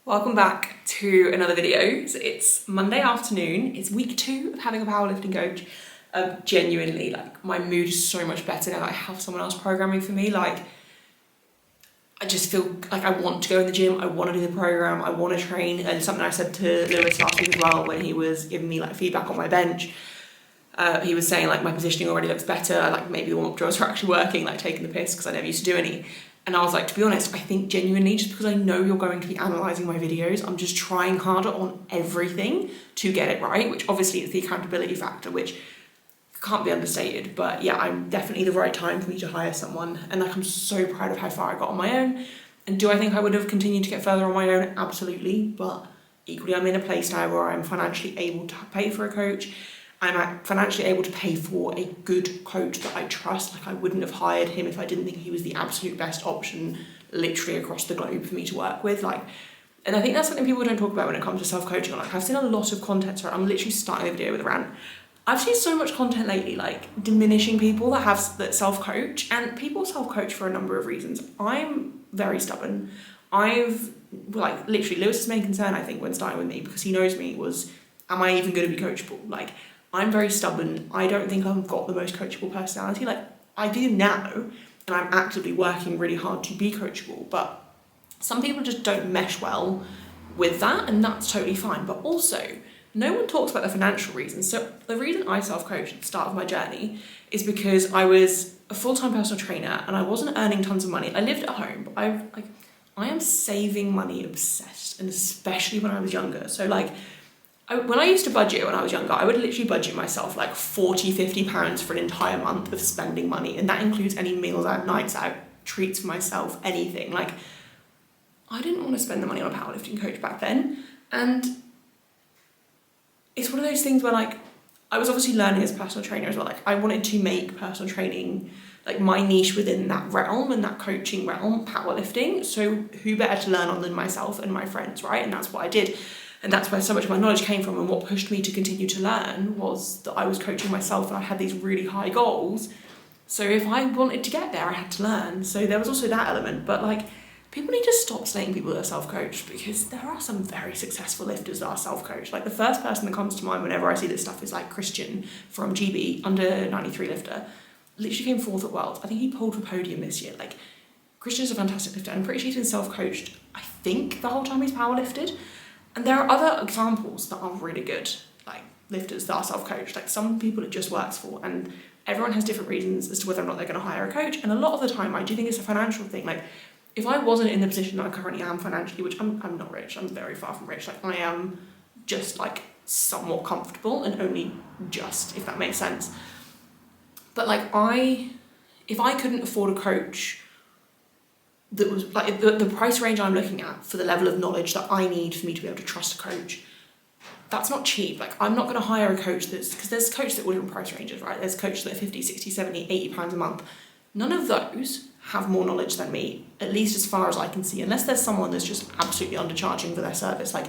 Welcome back to another video. So it's Monday afternoon, it's week 2 of having a powerlifting coach. Genuinely, like, my mood is so much better now that I have someone else programming for me. Like, I just feel like I want to go in the gym, I want to do the program, I want to train. And something I said to Lewis last week as well, when he was giving me like feedback on my bench, he was saying like my positioning already looks better, like maybe the warm-up drills are actually working, like taking the piss because I never used to do any. And I was like, to be honest, I think genuinely, just because I know you're going to be analysing my videos, I'm just trying harder on everything to get it right, which obviously is the accountability factor, which can't be understated. But yeah, I'm definitely the right time for me to hire someone. And like, I'm so proud of how far I got on my own. And do I think I would have continued to get further on my own? Absolutely. But equally, I'm in a place now where I'm financially able to pay for a coach. I'm financially able to pay for a good coach that I trust. Like, I wouldn't have hired him if I didn't think he was the absolute best option literally across the globe for me to work with. Like, and I think that's something people don't talk about when it comes to self-coaching. Like, I've seen a lot of content, so I'm literally starting the video with a rant. I've seen so much content lately, like diminishing people that self-coach, and people self-coach for a number of reasons. I'm very stubborn. Like, literally, Lewis's main concern, I think, when starting with me, because he knows me, was, am I even going to be coachable? Like, I'm very stubborn. I don't think I've got the most coachable personality. Like, I do now, and I'm actively working really hard to be coachable, but some people just don't mesh well with that, and that's totally fine. But also, no one talks about the financial reasons. So the reason I self-coached at the start of my journey is because I was a full-time personal trainer and I wasn't earning tons of money. I lived at home, but I am saving money obsessed, and especially when I was younger. So like, when I used to budget when I was younger, I would literally budget myself like £40-50 for an entire month of spending money. And that includes any meals out, nights out, treats for myself, anything. Like, I didn't want to spend the money on a powerlifting coach back then. And it's one of those things where, like, I was obviously learning as a personal trainer as well. Like, I wanted to make personal training like my niche within that realm, and that coaching realm, powerlifting. So who better to learn on than myself and my friends, right? And that's what I did. And that's where so much of my knowledge came from, and what pushed me to continue to learn was that I was coaching myself and I had these really high goals. So if I wanted to get there, I had to learn. So there was also that element. But like, people need to stop saying people are self-coached, because there are some very successful lifters that are self-coached. Like, the first person that comes to mind whenever I see this stuff is like Christian from GB, under 93 lifter. Literally came 4th at Worlds. I think he pulled for podium this year. Like, Christian's a fantastic lifter. I'm pretty sure he's been self-coached, I think, the whole time he's powerlifted. And there are other examples that are really good, like lifters that are self-coached. Like, some people it just works for, and everyone has different reasons as to whether or not they're going to hire a coach. And a lot of the time, I do think it's a financial thing. Like, if I wasn't in the position that I currently am financially, which I'm not rich, I'm very far from rich. Like, I am just like somewhat comfortable, and only just, if that makes sense. But like, if I couldn't afford a coach that was like the price range I'm looking at for the level of knowledge that I need for me to be able to trust a coach, that's not cheap. Like, I'm not going to hire a coach because there's coaches that all different price ranges, right? There's coaches that are 50, 60, 70, 80 pounds a month. None of those have more knowledge than me, at least as far as I can see, unless there's someone that's just absolutely undercharging for their service. Like,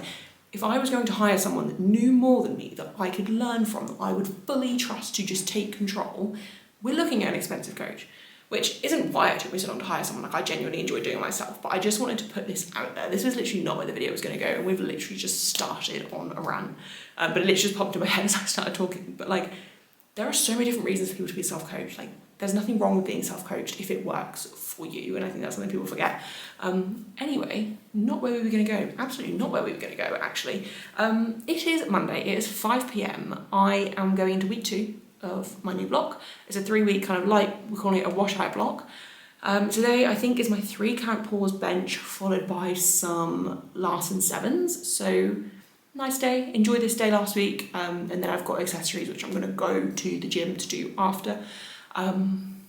if I was going to hire someone that knew more than me, that I could learn from, that I would fully trust to just take control, we're looking at an expensive coach. Which isn't why it took me so long to hire someone. Like, I genuinely enjoy doing it myself, but I just wanted to put this out there. This was literally not where the video was going to go, and we've literally just started on a rant. But it literally just popped in my head as I started talking. But like, there are so many different reasons for people to be self-coached. Like, there's nothing wrong with being self-coached if it works for you, and I think that's something people forget. Anyway, not where we were going to go. Absolutely not where we were going to go, actually. It is Monday. It is 5 p.m. I am going to week 2 of my new block. It's a 3-week kind of we're calling it a washout block. Today, I think, is my 3 count pause bench, followed by some Larsen 7s. So, nice day. Enjoyed this day last week. And then I've got accessories, which I'm going to go to the gym to do after. Yeah, I'm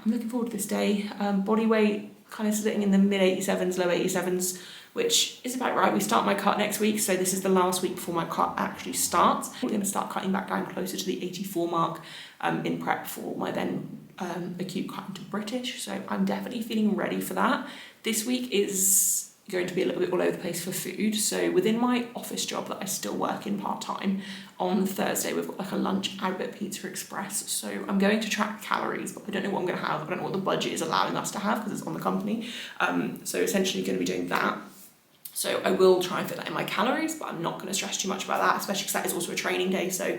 looking forward to this day. Body weight kind of sitting in the mid 87s, low 87s, which is about right. We start my cut next week, so this is the last week before my cut actually starts. We're going to start cutting back down closer to the 84 mark in prep for my then acute cut into British, so I'm definitely feeling ready for that. This week is going to be a little bit all over the place for food. So within my office job that I still work in part-time, on Thursday we've got like a lunch out at Pizza Express. So I'm going to track calories, but I don't know what I'm going to have. I don't know what the budget is allowing us to have because it's on the company. So essentially going to be doing that. So I will try and fit that in my calories, but I'm not going to stress too much about that, especially because that is also a training day, so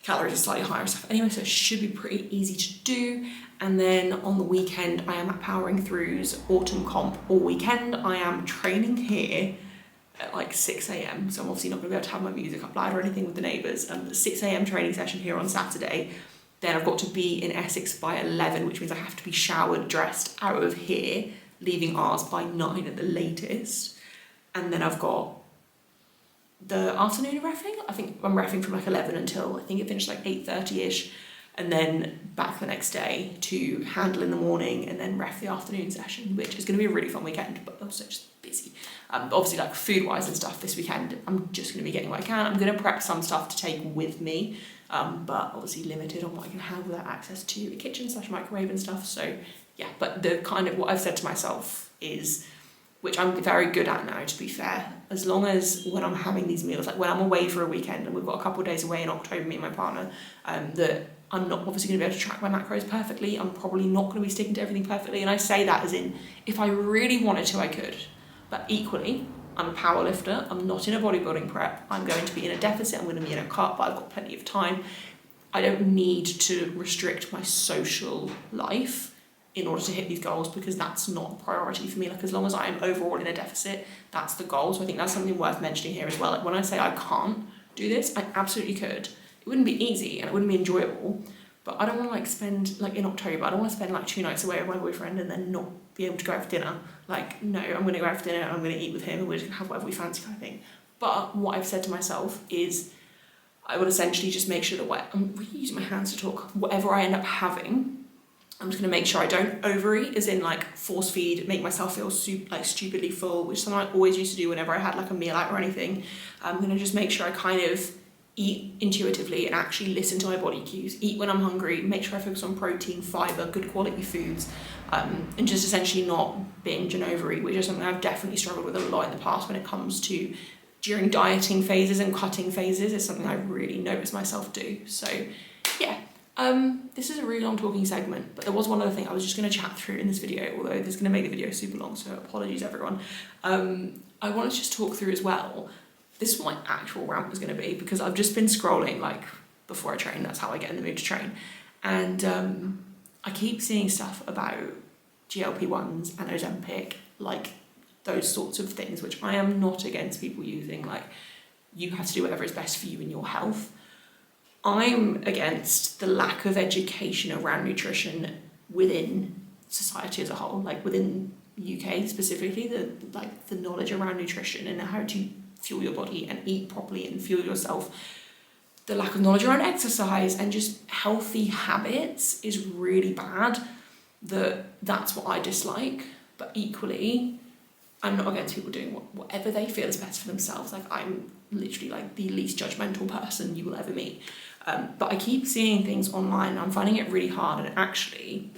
calories are slightly higher and stuff anyway, so it should be pretty easy to do. And then on the weekend, I am at Powering Through's autumn comp all weekend. I am training here at like 6 a.m, so I'm obviously not going to be able to have my music up loud or anything with the neighbours. The 6 a.m. training session here on Saturday. Then I've got to be in Essex by 11, which means I have to be showered, dressed, out of here, leaving ours by 9 at the latest. And then I've got the afternoon of reffing. I think I'm reffing from like 11 until I think it finished like 8:30ish, and then back the next day to handle in the morning and then ref the afternoon session, which is going to be a really fun weekend, but also just busy. Obviously, like food wise and stuff this weekend, I'm just going to be getting what I can. I'm going to prep some stuff to take with me, but obviously limited on what I can have without access to a kitchen / microwave and stuff. So yeah, but the kind of what I've said to myself is, which I'm very good at now, to be fair, as long as when I'm having these meals, like when I'm away for a weekend, and we've got a couple of days away in October, me and my partner, that I'm not obviously going to be able to track my macros perfectly. I'm probably not going to be sticking to everything perfectly. And I say that as in, if I really wanted to, I could. But equally, I'm a power lifter. I'm not in a bodybuilding prep. I'm going to be in a deficit. I'm going to be in a cut, but I've got plenty of time. I don't need to restrict my social life in order to hit these goals, because that's not a priority for me. Like, as long as I am overall in a deficit, that's the goal. So I think that's something worth mentioning here as well. Like, when I say I can't do this, I absolutely could. It wouldn't be easy and it wouldn't be enjoyable, but I don't want to like spend, like in October, I don't want to spend like 2 nights away with my boyfriend and then not be able to go out for dinner. Like, no, I'm going to go out for dinner and I'm going to eat with him and we're just going to have whatever we fancy kind of thing. But what I've said to myself is I will essentially just make sure that I'm really using my hands to talk, whatever I end up having, I'm just going to make sure I don't overeat, as in like force feed, make myself feel stupidly full, which is something I always used to do whenever I had like a meal out or anything. I'm going to just make sure I kind of eat intuitively and actually listen to my body cues, eat when I'm hungry, make sure I focus on protein, fibre, good quality foods, and just essentially not binge and overeat, which is something I've definitely struggled with a lot in the past when it comes to during dieting phases and cutting phases. Is something I really notice myself do. So yeah. This is a really long talking segment, but there was one other thing I was just going to chat through in this video, although this is going to make the video super long, so apologies everyone. I want to just talk through as well, this is what my actual rant was going to be, because I've just been scrolling like before I train, that's how I get in the mood to train, and I keep seeing stuff about GLP-1's and Ozempic, like those sorts of things, which I am not against people using, like you have to do whatever is best for you and your health. I'm against the lack of education around nutrition within society as a whole, like within UK specifically, the knowledge around nutrition and how to fuel your body and eat properly and fuel yourself. The lack of knowledge around exercise and just healthy habits is really bad. That's what I dislike, but equally, I'm not against people doing whatever they feel is best for themselves. Like, I'm literally like the least judgmental person you will ever meet. But I keep seeing things online and I'm finding it really hard, and actually,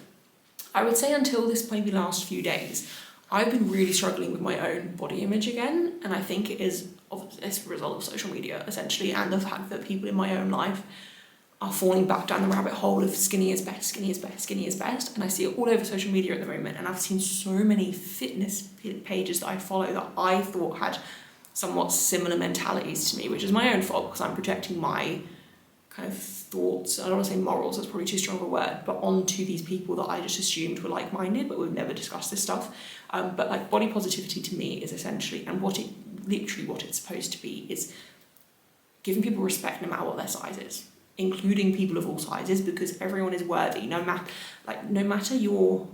I would say until this maybe last few days, I've been really struggling with my own body image again, and I think it is as a result of social media essentially, and the fact that people in my own life are falling back down the rabbit hole of skinny is best, skinny is best, skinny is best, and I see it all over social media at the moment, and I've seen so many fitness pages that I follow that I thought had somewhat similar mentalities to me, which is my own fault because I'm projecting my kind of thoughts, I don't want to say morals, that's probably too strong a word, but onto these people that I just assumed were like-minded, but we've never discussed this stuff. But like body positivity to me is essentially, and what it's supposed to be, is giving people respect no matter what their size is, including people of all sizes, because everyone is worthy, no matter your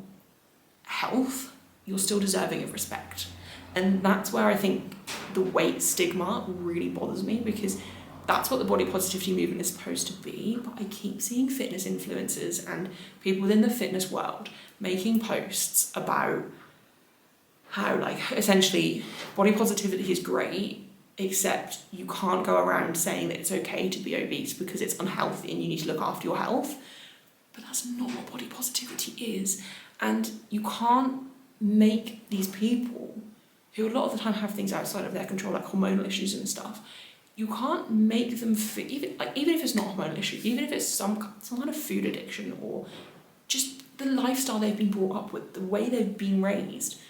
health, you're still deserving of respect. And that's where I think the weight stigma really bothers me, because that's what the body positivity movement is supposed to be, but I keep seeing fitness influencers and people within the fitness world making posts about how, like, essentially body positivity is great, except you can't go around saying that it's okay to be obese because it's unhealthy and you need to look after your health. But that's not what body positivity is. And you can't make these people, who a lot of the time have things outside of their control, like hormonal issues and stuff, you can't make them fit, even if it's not a hormonal issue, even if it's some kind of food addiction or just the lifestyle they've been brought up with, the way they've been raised,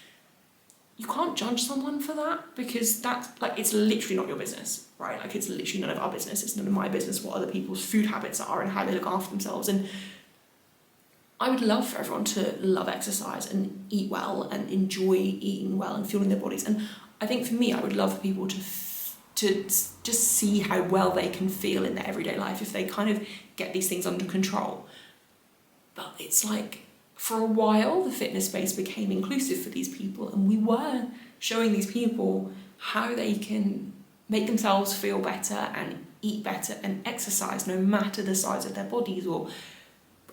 you can't judge someone for that, because that's like, it's literally not your business, right? Like, it's literally none of our business. It's none of my business what other people's food habits are and how they look after themselves. And I would love for everyone to love exercise and eat well and enjoy eating well and fueling their bodies. And I think for me, I would love for people to just see how well they can feel in their everyday life if they kind of get these things under control. But it's like, for a while, the fitness space became inclusive for these people, and we were showing these people how they can make themselves feel better and eat better and exercise no matter the size of their bodies or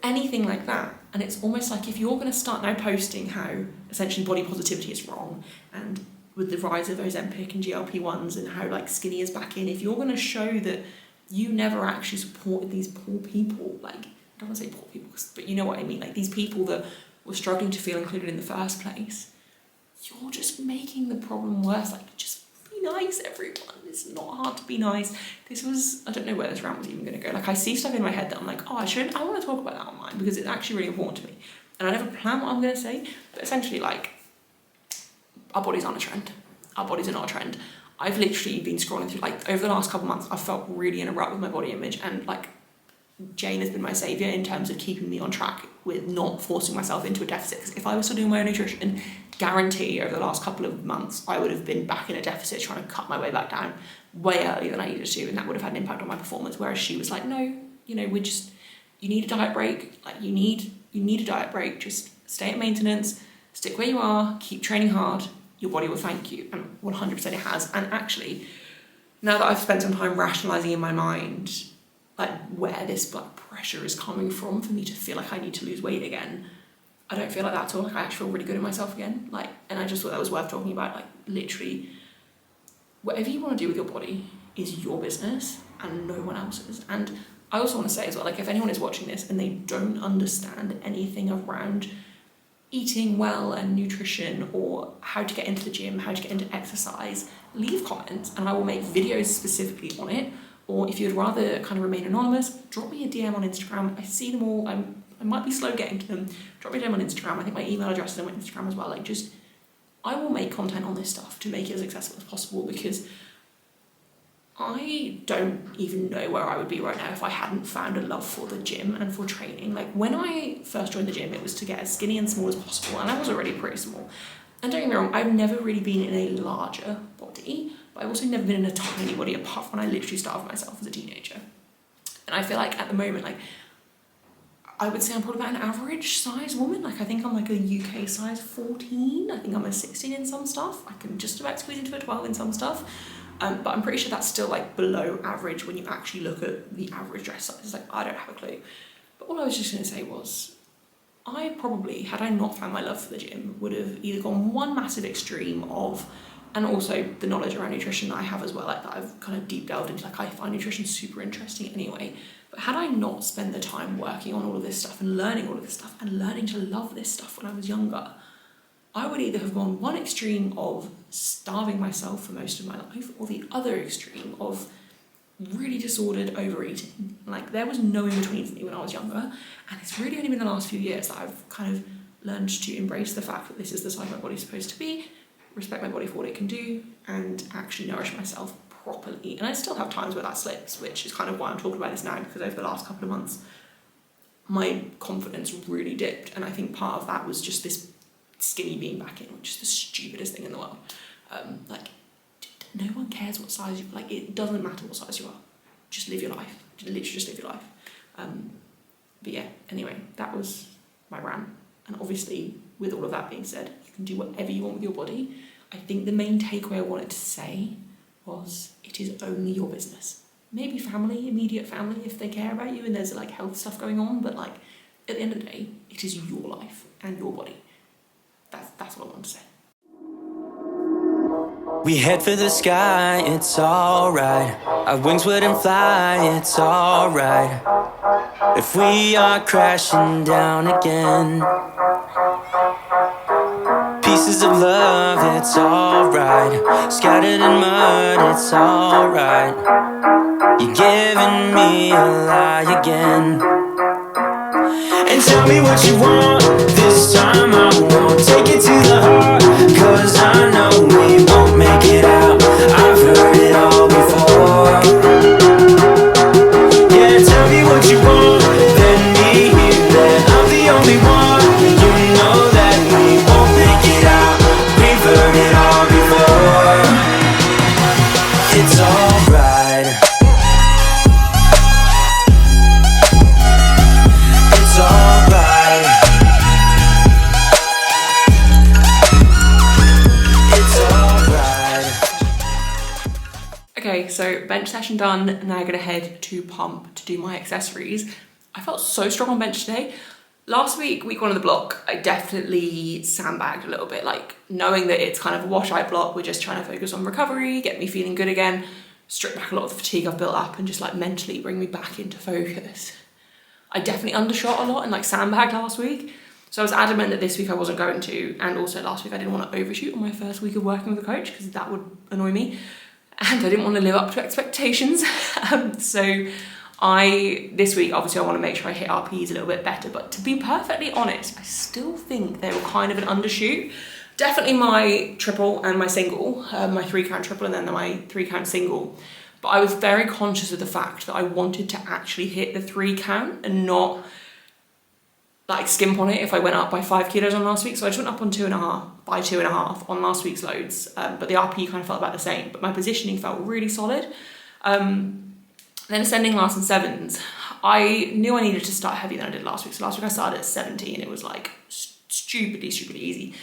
anything like that. And it's almost like, if you're going to start now posting how essentially body positivity is wrong, and with the rise of Ozempic and GLP-1's and how like skinny is back in, if you're going to show that you never actually supported these poor people, like, I don't want to say poor people, but you know what I mean, like these people that were struggling to feel included in the first place, you're just making the problem worse. Like, just be nice, everyone. It's not hard to be nice. This was, I don't know where this rant was even going to go. Like, I see stuff in my head that I'm like, oh, I want to talk about that online because it's actually really important to me. And I never plan what I'm going to say, but essentially, like, our bodies aren't a trend. Our bodies are not a trend. I've literally been scrolling through, like, over the last couple of months, I've felt really in a rut with my body image, and like, Jane has been my saviour in terms of keeping me on track with not forcing myself into a deficit. Because if I was still doing my own nutrition, guarantee over the last couple of months, I would have been back in a deficit trying to cut my way back down way earlier than I needed to, and that would have had an impact on my performance. Whereas she was like, no, you know, you need a diet break. Like, you need a diet break. Just stay at maintenance, stick where you are, keep training hard. Your body will thank you. And 100% it has. And actually, now that I've spent some time rationalising in my mind, like, where this blood pressure is coming from for me to feel like I need to lose weight again, I don't feel like that at all. Like, I actually feel really good in myself again. Like, and I just thought that was worth talking about. Like, literally, whatever you want to do with your body is your business and no one else's. And I also want to say as well, like, if anyone is watching this and they don't understand anything around eating well and nutrition, or how to get into the gym, how to get into exercise, leave comments and I will make videos specifically on it. Or if you'd rather kind of remain anonymous, drop me a DM on Instagram. I see them all. I might be slow getting to them. Drop me a DM on Instagram. I think my email address is on my Instagram as well. Like, just, I will make content on this stuff to make it as accessible as possible, because I don't even know where I would be right now if I hadn't found a love for the gym and for training. Like, when I first joined the gym, it was to get as skinny and small as possible, and I was already pretty small. And don't get me wrong, I've never really been in a larger body, but I've also never been in a tiny body, apart from when I literally starved myself as a teenager. And I feel like at the moment, like, I would say I'm probably about an average size woman. Like, I think I'm like a UK size 14. I think I'm a 16 in some stuff. I can just about squeeze into a 12 in some stuff. But I'm pretty sure that's still like below average when you actually look at the average dress size. It's like, I don't have a clue. But all I was just going to say was, I probably, had I not found my love for the gym, would have either gone one massive extreme of, and also the knowledge around nutrition that I have as well, like that I've kind of deep delved into, like I find nutrition super interesting anyway. But had I not spent the time working on all of this stuff and learning all of this stuff and learning to love this stuff when I was younger, I would either have gone one extreme of starving myself for most of my life, or the other extreme of really disordered overeating. Like, there was no in between for me when I was younger, and it's really only been the last few years that I've kind of learned to embrace the fact that this is the size my body's supposed to be, respect my body for what it can do, and actually nourish myself properly. And I still have times where that slips, which is kind of why I'm talking about this now, because over the last couple of months my confidence really dipped, and I think part of that was just this skinny being back in, which is the stupidest thing in the world. Like, no one cares what size you, like, it doesn't matter what size you are. Just live your life. Literally just live your life. But yeah, anyway, that was my rant. And obviously, with all of that being said, you can do whatever you want with your body. I think the main takeaway I wanted to say was, it is only your business. Maybe family, immediate family, if they care about you and there's like health stuff going on, but like, at the end of the day, it is your life and your body. That's what I want to say. We head for the sky, it's alright. Our wings wouldn't fly, it's alright. If we are crashing down again, pieces of love, it's alright. Scattered in mud, it's alright. You're giving me a lie again. And tell me what you want. This time I won't take it to the heart, 'cause I know we won't make it out. I've heard it all before. Yeah, tell me what you want, let me hear that I'm the only one. You know that we won't make it out. We've heard it all before. It's alright. It's alright. It's alright. Okay, so bench session done. Now I'm gonna head to pump to do my accessories. I felt so strong on bench today. Last week, week one of the block, I definitely sandbagged a little bit, like knowing that it's kind of a washout block, we're just trying to focus on recovery, get me feeling good again, strip back a lot of the fatigue I've built up and just like mentally bring me back into focus. I definitely undershot a lot and like sandbagged last week. So I was adamant that this week I wasn't going to, and also last week I didn't want to overshoot on my first week of working with a coach because that would annoy me. And I didn't want to live up to expectations. This week, obviously I want to make sure I hit RPs a little bit better, but to be perfectly honest, I still think they were kind of an undershoot. Definitely my triple and my single, my 3-count triple and then my 3-count single. But I was very conscious of the fact that I wanted to actually hit the 3-count and not like skimp on it if I went up by 5 kilos on last week. So I just went up on 2.5 by 2.5 on last week's loads, but the RP kind of felt about the same, but my positioning felt really solid. Then ascending last and sevens, I knew I needed to start heavier than I did last week. So last week I started at 70 and it was like stupidly easy.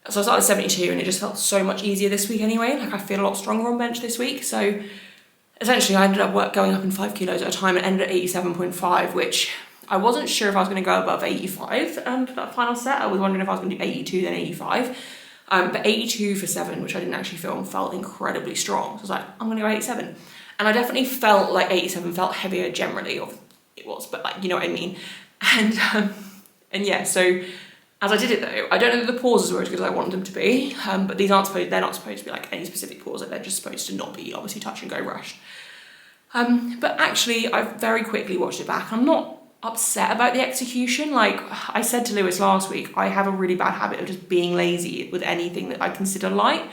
So I started at 72 and it just felt so much easier this week anyway. Like I feel a lot stronger on bench this week. So essentially I ended up going up in 5 kilos at a time and ended at 87.5, which I wasn't sure if I was going to go above 85 for that final set. I was wondering if I was going to do 82 then 85. But 82 for 7, which I didn't actually feel, felt incredibly strong. So I was like, I'm going to go 87. And I definitely felt like 87 felt heavier generally, or it was, but like, you know what I mean? And yeah, so as I did it though, I don't know that the pauses were as good as I wanted them to be, but they're not supposed to be like any specific pause, like they're just supposed to not be obviously touch and go rushed. But actually, I very quickly watched it back. I'm not upset about the execution. Like I said to Lewis last week, I have a really bad habit of just being lazy with anything that I consider light.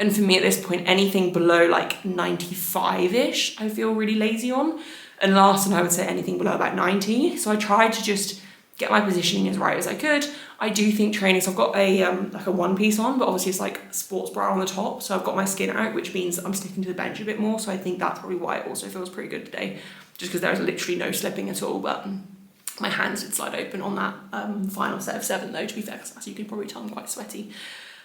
And for me at this point, anything below like 95-ish, I feel really lazy on. And last time I would say anything below about 90. So I tried to just get my positioning as right as I could. I do think training, so I've got a like a one piece on, but obviously it's like sports bra on the top. So I've got my skin out, which means I'm sticking to the bench a bit more. So I think that's probably why it also feels pretty good today, just because there was literally no slipping at all. But my hands did slide open on that final set of 7 though, to be fair, because as you can probably tell, I'm quite sweaty.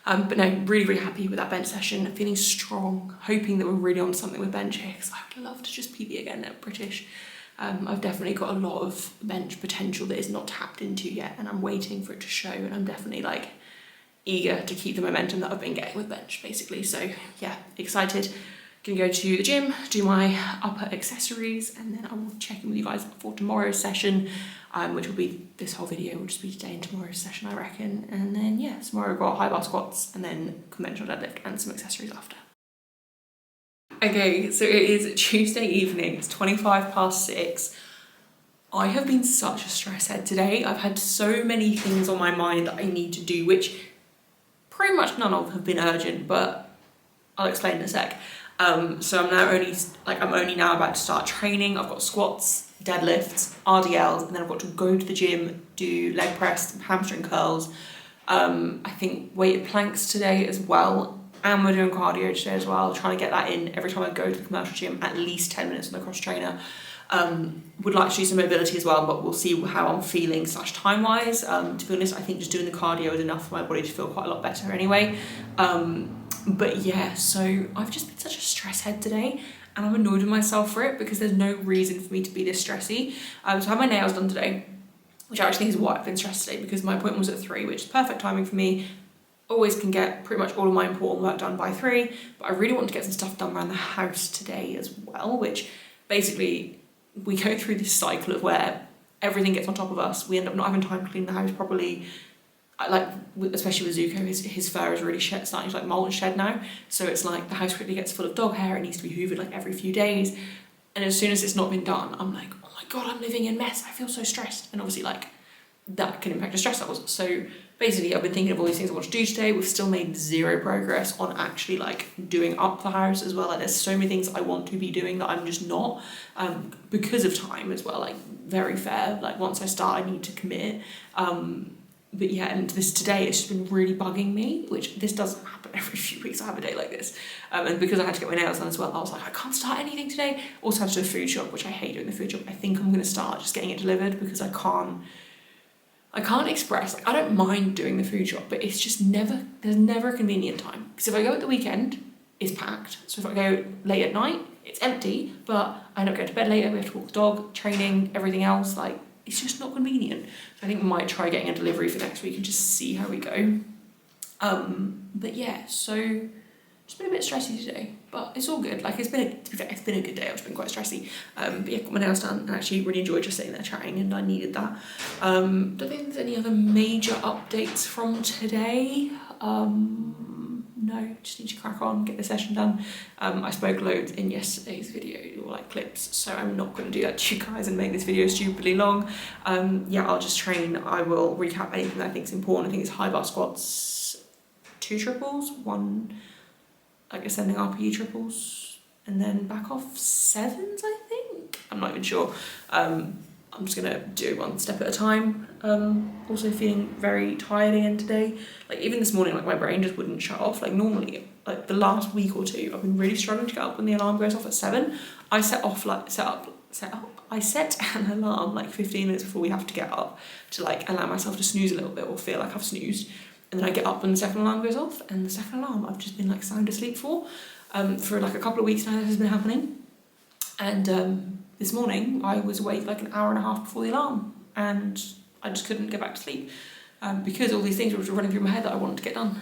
But no, really happy with that bench session, feeling strong, hoping that we're really on something with bench here, because I would love to just PB again at British. I've definitely got a lot of bench potential that is not tapped into yet, and I'm waiting for it to show, and I'm definitely like eager to keep the momentum that I've been getting with bench basically. So yeah, excited. Gonna go to the gym, do my upper accessories, and then I will check in with you guys for tomorrow's session, which will be, this whole video will just be today and tomorrow's session, I reckon. And then yeah, tomorrow we've got high bar squats and then conventional deadlift and some accessories after. Okay, so it is Tuesday evening, it's 6:25. I have been such a stress head today. I've had so many things on my mind that I need to do, which pretty much none of have been urgent, but I'll explain in a sec. So I'm only now about to start training. I've got squats, deadlifts, RDLs, and then I've got to go to the gym, do leg press, hamstring curls. I think weighted planks today as well. And we're doing cardio today as well, trying to get that in every time I go to the commercial gym, at least 10 minutes on the cross trainer. Would like to do some mobility as well, but we'll see how I'm feeling time-wise. To be honest, I think just doing the cardio is enough for my body to feel quite a lot better anyway. But yeah, so I've just been such a stress head today, and I'm annoyed with myself for it because there's no reason for me to be this stressy. So I had my nails done today, which I actually think is why I've been stressed today, because my appointment was at 3, which is perfect timing for me. Always can get pretty much all of my important work done by 3, but I really want to get some stuff done around the house today as well, which basically we go through this cycle of where everything gets on top of us. We end up not having time to clean the house properly. Like, especially with Zuko, his fur is really starting to like mold and shed now. So it's like the house quickly gets full of dog hair. It needs to be hoovered like every few days. And as soon as it's not been done, I'm like, oh my God, I'm living in mess. I feel so stressed. And obviously like that can impact your stress levels. So basically I've been thinking of all these things I want to do today. We've still made zero progress on actually like doing up the house as well. Like there's so many things I want to be doing that I'm just not, because of time as well. Like very fair. Like once I start, I need to commit. But yeah, and this today, it's just been really bugging me, which this doesn't happen every few weeks. I have a day like this. And because I had to get my nails done as well, I was like, I can't start anything today. Also have to do a food shop, which I hate doing the food shop. I think I'm going to start just getting it delivered because I can't express, like I don't mind doing the food shop, but it's just there's never a convenient time. Because if I go at the weekend, it's packed. So if I go late at night, it's empty, but I end up going to bed later, we have to walk the dog, training, everything else, like it's just not convenient. So I think I might try getting a delivery for next week and just see how we go. But yeah, so it's been a bit stressy today, but it's all good. Like to be fair, it's been a good day. I've been quite stressy. But yeah, got my nails done and actually really enjoyed just sitting there chatting, and I needed that. Don't think there's any other major updates from today. No, just need to crack on, get the session done. I spoke loads in yesterday's video, or like clips, so I'm not going to do that to you guys and make this video stupidly long. Yeah, I'll just train. I will recap anything that I think is important. I think it's high bar squats, 2 triples, 1 like ascending RPE triples, and then back off 7s, I think. I'm not even sure. I'm just gonna do one step at a time. Also feeling very tired again today. Like even this morning, like my brain just wouldn't shut off. Like normally, like the last week or two, I've been really struggling to get up when the alarm goes off at 7. I set an alarm like 15 minutes before we have to get up to like allow myself to snooze a little bit or feel like I've snoozed. And then I get up when the second alarm goes off, and the second alarm I've just been like sound asleep for like a couple of weeks now. This has been happening. And this morning I was awake like an hour and a half before the alarm, and I just couldn't get back to sleep because all these things were running through my head that I wanted to get done.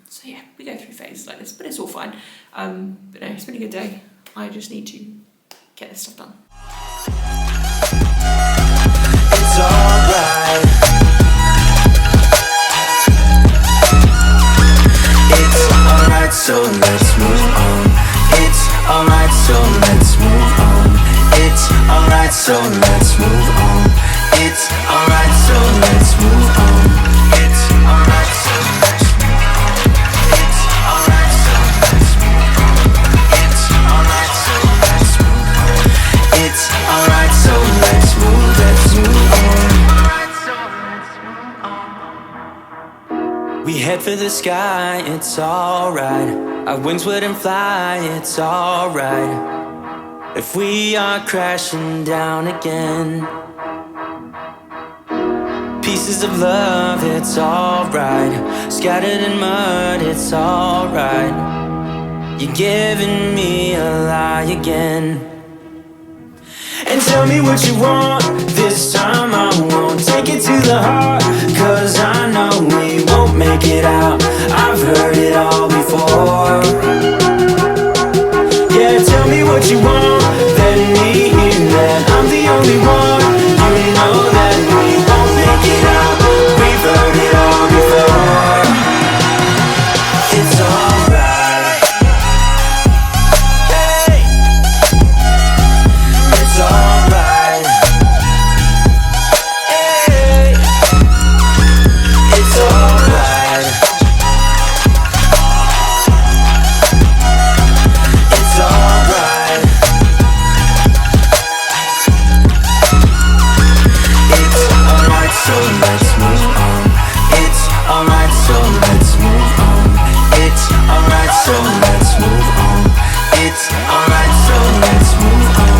So yeah, we go through phases like this, but it's all fine. But no, it's been a good day. I just need to get this stuff done. It's alright. It's alright, so let's move on. It's alright, so let's move on. It's alright, so let's move on. It's alright, so let's move on. It's alright, so let's move on. It's alright, so let's move on. It's alright, so let's move on. It's alright, so let's move on. We head for the sky, it's alright. Our wings wouldn't fly, it's alright. If we are crashing down again, pieces of love, it's alright. Scattered in mud, it's alright. You're giving me a lie again. And tell me what you want, this time I won't take it to the heart. Cause I know we won't make it out, I've heard it all before. Yeah, tell me what you want, let me hear that I'm the only one. You know that we won't make it out, we've heard it all before. It's alright. Hey, it's alright. Hey, it's alright. It's alright. It's alright, so let's move on. It's alright, so let's move on. It's alright, so let's move on. It's alright, so let's move on.